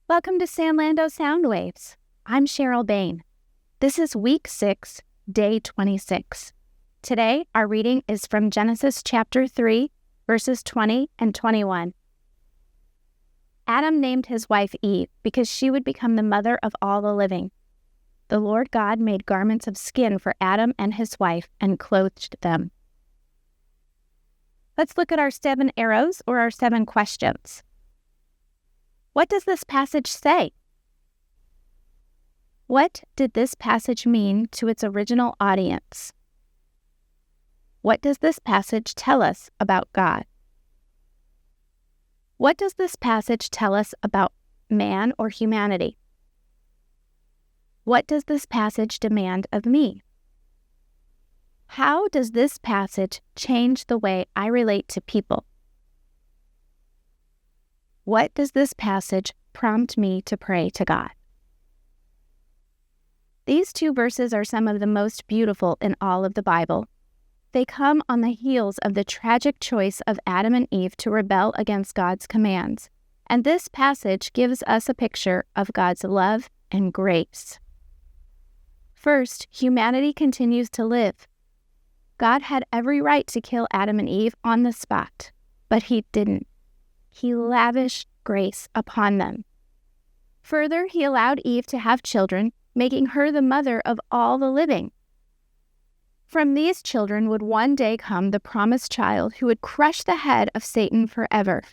Welcome to Sanlando Sound Waves. I'm Cheryl Bain. This is week 6, day 26. Today, our reading is from Genesis chapter 3, verses 20 and 21. Adam named his wife Eve because she would become the mother of all the living. The Lord God made garments of skin for Adam and his wife and clothed them. Let's look at our 7 arrows or our 7 questions. What does this passage say? What did this passage mean to its original audience? What does this passage tell us about God? What does this passage tell us about man or humanity? What does this passage demand of me? How does this passage change the way I relate to people? What does this passage prompt me to pray to God? These 2 verses are some of the most beautiful in all of the Bible. They come on the heels of the tragic choice of Adam and Eve to rebel against God's commands, and this passage gives us a picture of God's love and grace. First, humanity continues to live. God had every right to kill Adam and Eve on the spot, but he didn't. He lavished grace upon them. Further, he allowed Eve to have children, making her the mother of all the living. From these children would one day come the promised child who would crush the head of Satan forever.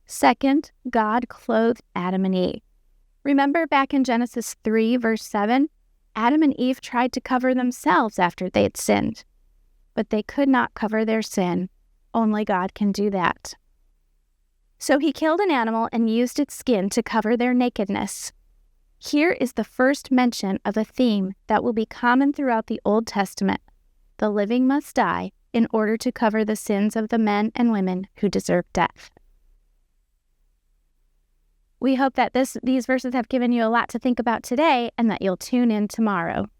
Second, God clothed Adam and Eve. Remember back in Genesis 3, verse 7, Adam and Eve tried to cover themselves after they had sinned, but they could not cover their sin. Only God can do that. So he killed an animal and used its skin to cover their nakedness. Here is the first mention of a theme that will be common throughout the Old Testament. The living must die in order to cover the sins of the men and women who deserve death. We hope that these verses have given you a lot to think about today and that you'll tune in tomorrow.